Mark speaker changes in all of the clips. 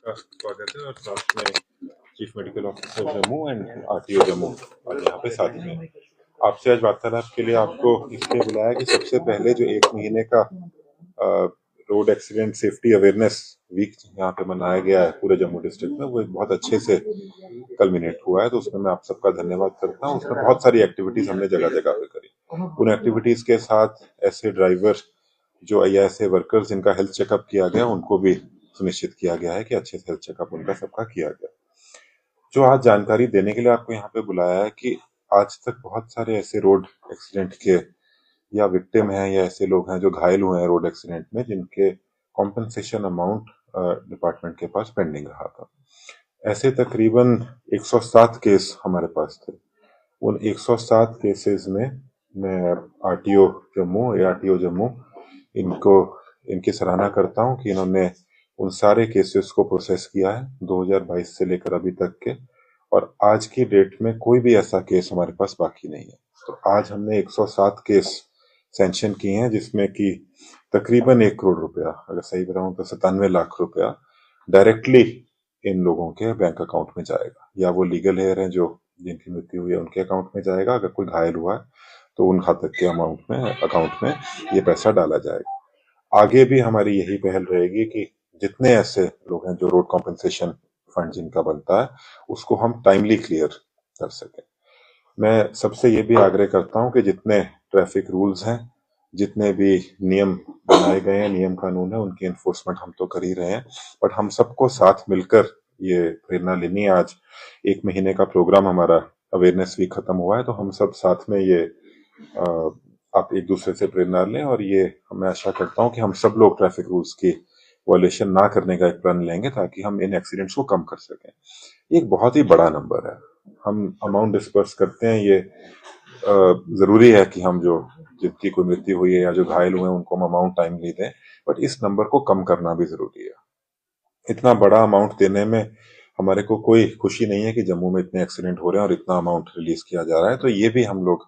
Speaker 1: का स्वागत है और साथ में chief medical officer Jammu and RTO Jammu आज यहाँ पे साथ में हैं। आपसे आज वार्तालाप के लिए आपको इसलिए बुलाया कि सबसे पहले जो 1 महीने का road accident safety awareness week यहाँ पे मनाया गया है पूरे जम्मू डिस्ट्रिक्ट में, वो एक बहुत अच्छे से कल्मिनेट हुआ है। तो उसमें मैं आप सबका धन्यवाद करता हूँ। उसमें बहुत सारी एक्टिविटीज हमने जगह जगह पे करी। उन एक्टिविटीज के साथ ऐसे ड्राइवर जो या ऐसे वर्कर्स जिनका हेल्थ चेकअप किया गया उनको भी सुनिश्चित किया गया है कि अच्छे से हेल्थ चेकअप उनका सबका किया गया। जो आज जानकारी देने के लिए आपको यहाँ पे बुलाया है कि आज तक बहुत सारे ऐसे रोड एक्सीडेंट के या विक्टिम हैं या ऐसे लोग हैं जो घायल हुए हैं रोड एक्सीडेंट में, जिनके कॉम्पनसेशन अमाउंट डिपार्टमेंट के पास पेंडिंग रहा था। ऐसे तकरीबन 107 केस हमारे पास थे। उन 107 केसेस में मैं आरटीओ जम्मू एआरटीओ जम्मू इनकी सराहना करता हूं कि इन्होंने उन सारे केसेस को प्रोसेस किया है 2022 से लेकर अभी तक के, और आज की डेट में कोई भी ऐसा केस हमारे पास बाकी नहीं है। तो आज हमने 107 केस सैंक्शन किए हैं, जिसमें कि तकरीबन 1 करोड़ रुपया, अगर सही बताऊं तो 97 लाख रुपया डायरेक्टली इन लोगों के बैंक अकाउंट में जाएगा, या वो लीगल हेयर हैं जो जिनकी मृत्यु हुई है उनके अकाउंट में जाएगा, अगर कोई घायल हुआ है तो उन खाते के अकाउंट में ये पैसा डाला जाएगा। आगे भी हमारी यही पहल रहेगी कि जितने ऐसे लोग हैं जो रोड कॉम्पेंसेशन फंड जिनका बनता है उसको हम टाइमली क्लियर कर सकें। मैं सबसे ये भी आग्रह करता हूं कि जितने ट्रैफिक रूल्स हैं, जितने भी नियम बनाए गए हैं, नियम कानून है, उनकी एनफोर्समेंट हम तो कर ही रहे हैं, बट हम सबको साथ मिलकर ये प्रेरणा लेनी है। आज 1 महीने का प्रोग्राम हमारा अवेयरनेस वीक खत्म हुआ है, तो हम सब साथ में ये आप एक दूसरे से प्रेरणा लें, और ये मैं आशा करता हूं कि हम सब लोग ट्रैफिक रूल्स की वायलेशन ना करने का एक प्रण लेंगे ताकि हम इन एक्सीडेंट्स को कम कर सकें। ये एक बहुत ही बड़ा नंबर है। हम अमाउंट डिस्पर्स करते हैं, ये जरूरी है कि हम जो जिनकी कोई मृत्यु हुई है या जो घायल हुए हैं उनको हम अमाउंट टाइमली दें, बट इस नंबर को कम करना भी जरूरी है। इतना बड़ा अमाउंट देने में हमारे को कोई खुशी नहीं है कि जम्मू में इतने एक्सीडेंट हो रहे हैं और इतना अमाउंट रिलीज किया जा रहा है, तो ये भी हम लोग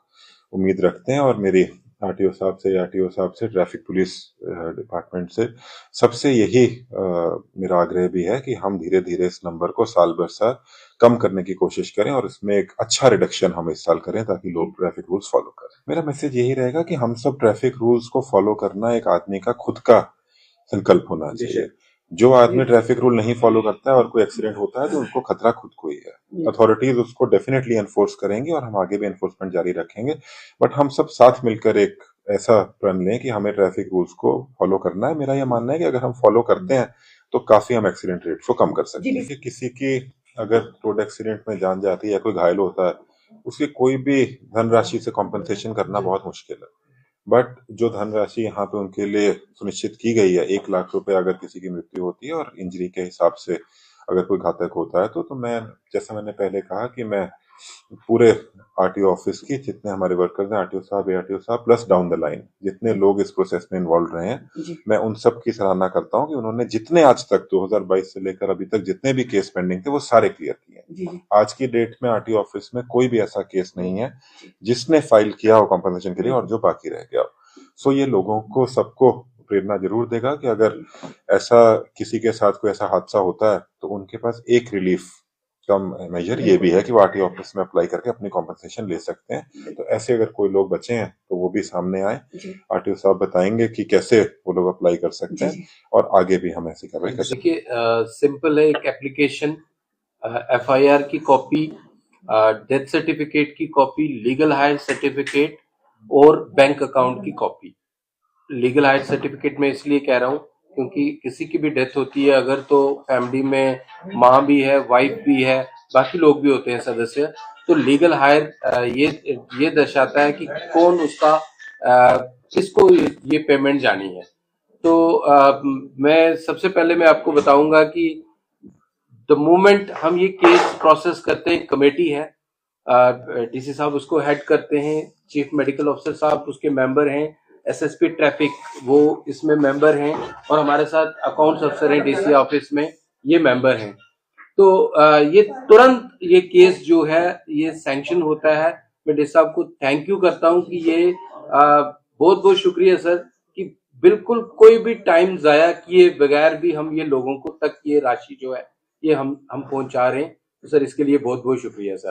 Speaker 1: उम्मीद रखते हैं। और मेरी आरटीओ साहब से ट्रैफिक पुलिस डिपार्टमेंट से सबसे यही मेरा आग्रह भी है कि हम धीरे धीरे इस नंबर को साल भर साल कम करने की कोशिश करें और इसमें एक अच्छा रिडक्शन हम इस साल करें ताकि लोग ट्रैफिक रूल्स फॉलो करें। मेरा मैसेज यही रहेगा कि हम सब ट्रैफिक रूल्स को फॉलो करना एक आदमी का खुद का संकल्प होना चाहिए। जो आदमी ट्रैफिक रूल नहीं फॉलो करता है और कोई एक्सीडेंट होता है तो उनको खतरा खुद को ही है। अथॉरिटीज उसको डेफिनेटली एनफोर्स करेंगी और हम आगे भी एनफोर्समेंट जारी रखेंगे, बट हम सब साथ मिलकर एक ऐसा प्रण लें कि हमें ट्रैफिक रूल्स को फॉलो करना है। मेरा यह मानना है कि अगर हम फॉलो करते हैं तो काफी हम एक्सीडेंट रेट को कम कर सकते हैं। किसी की अगर रोड एक्सीडेंट में जान जाती है या कोई घायल होता है, उसकी कोई भी धनराशि से कॉम्पनसेशन करना बहुत मुश्किल है, बट जो धनराशि यहाँ पे उनके लिए सुनिश्चित की गई है, 1 लाख रुपए अगर किसी की मृत्यु होती है और इंजरी के हिसाब से अगर कोई घातक होता है तो मैं, जैसा मैंने पहले कहा कि मैं पूरे आरटीओ ऑफिस की जितने हमारे वर्कर्स हैं, आरटीओ साहब, एआरटीओ साहब प्लस डाउन द लाइन जितने लोग इस प्रोसेस में इन्वॉल्व रहे हैं, मैं उन सब की सराहना करता हूं कि उन्होंने जितने आज तक 2022 से लेकर अभी तक जितने भी केस पेंडिंग थे वो सारे क्लियर किए। आज की डेट में आरटीओ ऑफिस में कोई भी ऐसा केस नहीं है जिसने फाइल किया हो कॉम्पनसेशन के लिए और जो बाकी रह गया हो। सो ये लोगों को सबको प्रेरणा जरूर देगा कि अगर ऐसा किसी के साथ कोई ऐसा हादसा होता है तो उनके पास एक रिलीफ कम मेजर ये भी है कि वो आरटीओ ऑफिस में अप्लाई करके अपनी कॉम्पनसेशन ले सकते हैं। तो ऐसे अगर कोई लोग बचे हैं तो वो भी सामने आए, आरटीओ साहब बताएंगे कि कैसे वो लोग अप्लाई कर सकते हैं और आगे भी हम ऐसी कार्रवाई कर सकते हैं।
Speaker 2: देखिए सिंपल है, एक एप्लीकेशन, एफआईआर की कॉपी, डेथ सर्टिफिकेट की कॉपी, लीगल हायर सर्टिफिकेट और बैंक अकाउंट की कॉपी। लीगल हायर सर्टिफिकेट में इसलिए कह रहा हूँ क्योंकि किसी की भी डेथ होती है अगर, तो फैमिली में माँ भी है, वाइफ भी है, बाकी लोग भी होते हैं सदस्य, तो लीगल हायर ये दर्शाता है कि कौन उसका किसको ये पेमेंट जानी है। तो मैं सबसे पहले मैं आपको बताऊंगा कि द मोमेंट हम ये केस प्रोसेस करते हैं, कमेटी है, डीसी साहब उसको हेड करते हैं, चीफ मेडिकल ऑफिसर साहब उसके मेंबर हैं, एसएसपी ट्रैफिक वो इसमें मेंबर हैं, और हमारे साथ अकाउंट्स अफसर हैं डीसी ऑफिस में, ये मेंबर हैं। तो ये तुरंत ये केस जो है ये सैंक्शन होता है। मैं डीसी साहब को थैंक यू करता हूं कि ये बहुत बहुत शुक्रिया सर कि बिल्कुल कोई भी टाइम जाया किए बगैर भी हम ये लोगों को तक ये राशि जो है ये हम पहुंचा रहे हैं। तो सर इसके लिए बहुत बहुत शुक्रिया सर।